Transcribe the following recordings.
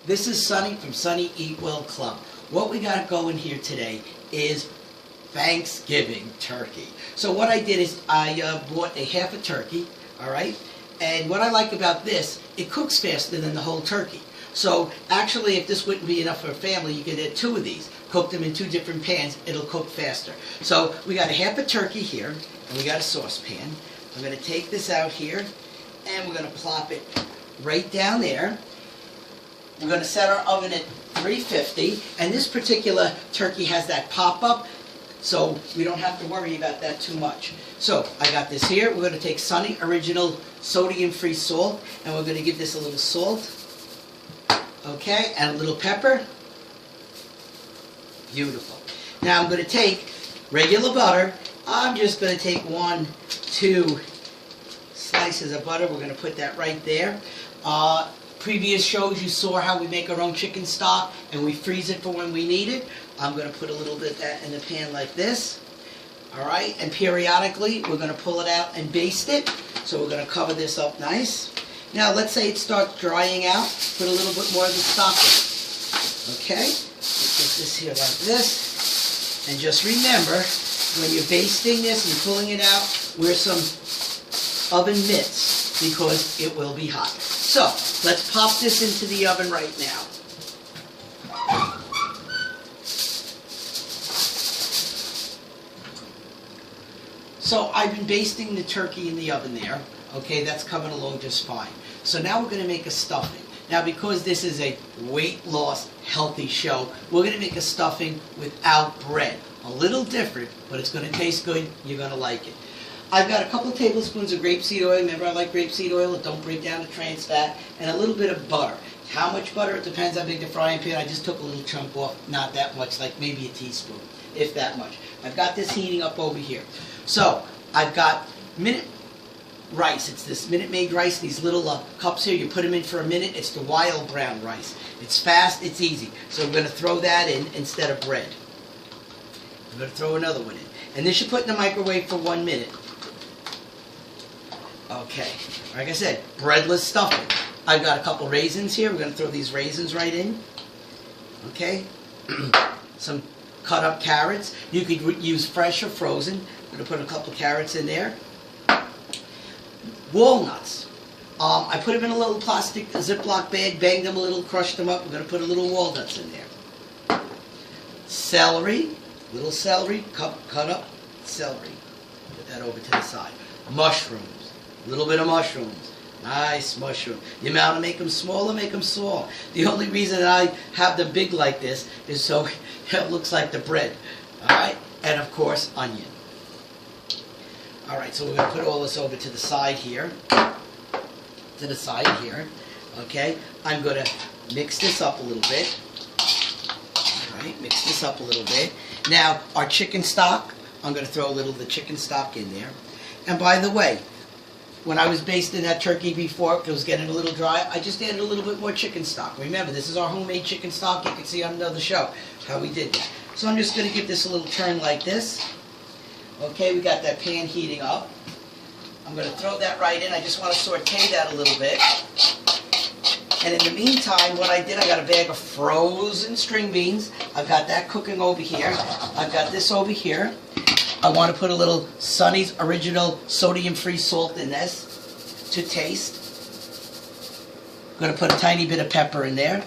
This is Sonny from Sonny Eat Well Club. What we got going here today is Thanksgiving turkey. So what I did is I bought a half a turkey, all right? And what I like about this, it cooks faster than the whole turkey. So actually, if this wouldn't be enough for a family, you could add 2 of these. Cook them in 2 different pans, it'll cook faster. So we got a half a turkey here, and we got a saucepan. I'm gonna take this out here, and we're gonna plop it right down there. We're going to set our oven at 350, and this particular turkey has that pop-up, so we don't have to worry about that too much. So I got this here. We're going to take Sonny Original sodium-free salt, and we're going to give this a little salt, okay, and a little pepper. Beautiful. Now I'm going to take regular butter. I'm just going to take 1, 2 slices of butter. We're going to put that right there. Previous shows you saw how we make our own chicken stock and we freeze it for when we need it. I'm going to put a little bit of that in the pan like this. Alright, and periodically we're going to pull it out and baste it. So we're going to cover this up nice. Now let's say it starts drying out. Put a little bit more of the stock in. Okay, let's get this here like this. And just remember, when you're basting this and pulling it out, wear some oven mitts because it will be hot. So, let's pop this into the oven right now. So, I've been basting the turkey in the oven there. Okay, that's coming along just fine. So now we're going to make a stuffing. Now, because this is a weight loss, healthy show, we're going to make a stuffing without bread. A little different, but it's going to taste good. You're going to like it. I've got a couple of tablespoons of grapeseed oil. Remember, I like grapeseed oil. It don't break down the trans fat. And a little bit of butter. How much butter? It depends how big the frying pan. I just took a little chunk off. Not that much, like maybe a teaspoon, if that much. I've got this heating up over here. So, I've got minute rice. It's this Minute Maid rice, these little cups here. You put them in for a minute. It's the wild brown rice. It's fast. It's easy. So I'm going to throw that in instead of bread. I'm going to throw another one in. And this you put in the microwave for 1 minute. Okay, like I said, breadless stuffing. I've got a couple raisins here. We're going to throw these raisins right in. Okay, some cut up carrots. You could use fresh or frozen. I'm going to put a couple carrots in there. Walnuts. I put them in a little plastic Ziploc bag, banged them a little, crushed them up. We're going to put a little walnuts in there. Celery, little celery, cut up celery. Put that over to the side. Mushrooms. A little bit of mushrooms. Nice mushroom. You want to make them smaller, make them small. The only reason I have them big like this is so it looks like the bread. Alright? And of course, onion. Alright, so we're going to put all this over to the side here. To the side here. Okay? I'm going to mix this up a little bit. Alright, mix this up a little bit. Now, our chicken stock, I'm going to throw a little of the chicken stock in there. And by the way, when I was basting that turkey before, it was getting a little dry, I just added a little bit more chicken stock. Remember, this is our homemade chicken stock. You can see on another show how we did that. So I'm just going to give this a little turn like this. Okay, we got that pan heating up. I'm going to throw that right in. I just want to saute that a little bit. And in the meantime, what I did, I got a bag of frozen string beans. I've got that cooking over here. I've got this over here. I want to put a little Sonny's Original sodium-free salt in this to taste. I'm going to put a tiny bit of pepper in there.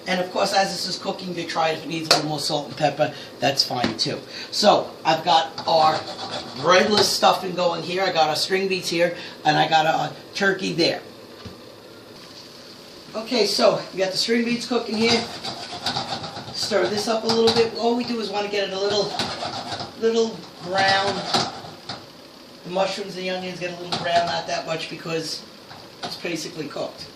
And of course, as this is cooking, they try if it needs a little more salt and pepper, that's fine too. So, I've got our breadless stuffing going here. I got our string beans here, and I got a turkey there. Okay, so we got the string beans cooking here. Stir this up a little bit. All we do is want to get it a little brown. The mushrooms and the onions get a little brown, not that much because it's basically cooked.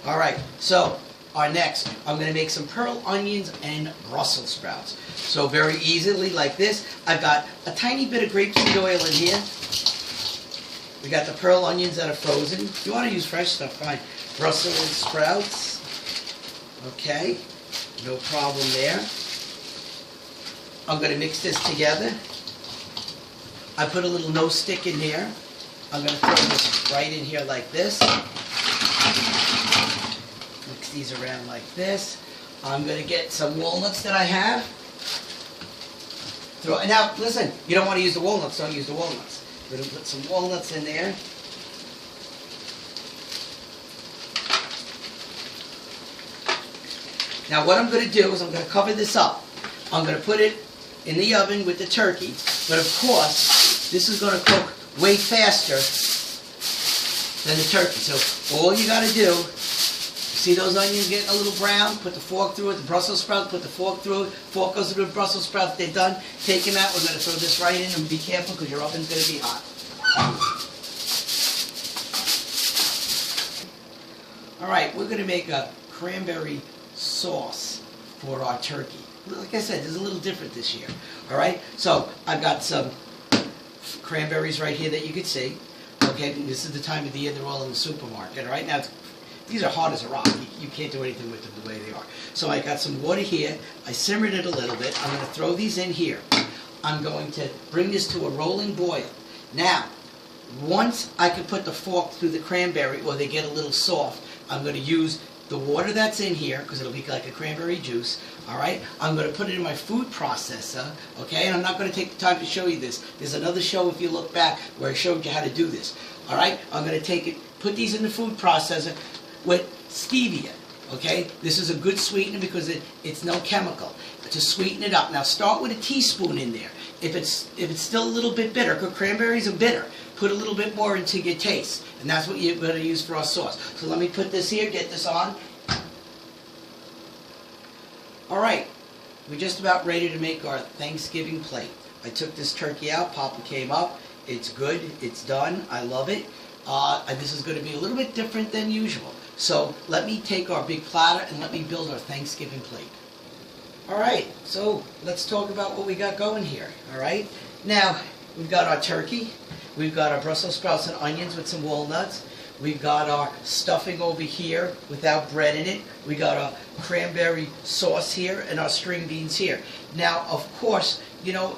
Alright, so our next, I'm going to make some pearl onions and Brussels sprouts. So very easily like this. I've got a tiny bit of grapeseed oil in here. We got the pearl onions that are frozen. If you want to use fresh stuff, fine. Brussels sprouts. Okay. No problem there. I'm going to mix this together. I put a little no stick in here. I'm going to throw this right in here like this. Mix these around like this. I'm going to get some walnuts that I have. Now, listen, you don't want to use the walnuts, don't use the walnuts. We're going to put some walnuts in there. Now what I'm going to do is I'm going to cover this up. I'm going to put it in the oven with the turkey, but of course, this is going to cook way faster than the turkey. So all you got to do, see those onions getting a little brown? Put the fork through it. The Brussels sprouts, put the fork through it. Fork goes through the Brussels sprouts. They're done. Take them out. We're going to throw this right in, and be careful because your oven's going to be hot. All right, we're going to make a cranberry sauce for our turkey. Like I said, it's a little different this year. All right, so I've got some cranberries right here that you can see. Okay, this is the time of the year they're all in the supermarket. All right, now these are hard as a rock. You can't do anything with them the way they are. So I got some water here. I simmered it a little bit. I'm going to throw these in here. I'm going to bring this to a rolling boil. Now, once I can put the fork through the cranberry, or they get a little soft, I'm going to use the water that's in here, because it'll be like a cranberry juice, all right? I'm going to put it in my food processor, okay? And I'm not going to take the time to show you this. There's another show, if you look back, where I showed you how to do this, all right? I'm going to take it, put these in the food processor with stevia, okay? This is a good sweetener because it's no chemical, to sweeten it up. Now start with a teaspoon in there. If it's still a little bit bitter, because cranberries are bitter, put a little bit more into your taste. And that's what you're going to use for our sauce. So let me put this here, get this on. All right, we're just about ready to make our Thanksgiving plate. I took this turkey out, Papa came up. It's good, it's done, I love it. This is going to be a little bit different than usual. So let me take our big platter and let me build our Thanksgiving plate. All right, so let's talk about what we got going here, all right? Now, we've got our turkey. We've got our Brussels sprouts and onions with some walnuts. We've got our stuffing over here without bread in it. We got our cranberry sauce here and our string beans here. Now, of course, you know,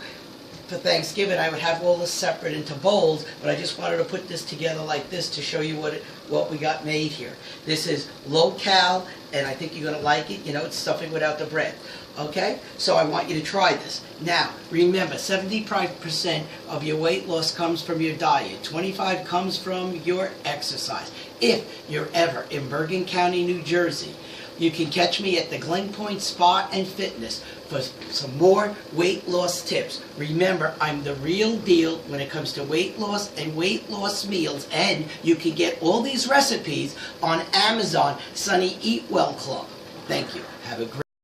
for Thanksgiving I would have all this separate into bowls, but I just wanted to put this together like this to show you what we got made here. This is low-cal, and I think you're going to like it. You know, it's stuffing without the bread. Okay? So I want you to try this. Now, remember, 75% of your weight loss comes from your diet. 25% comes from your exercise. If you're ever in Bergen County, New Jersey, you can catch me at the Glen Point Spa and Fitness for some more weight loss tips. Remember, I'm the real deal when it comes to weight loss and weight loss meals, and you can get all these recipes on Amazon, Sonny Eat Well Club. Thank you. Have a great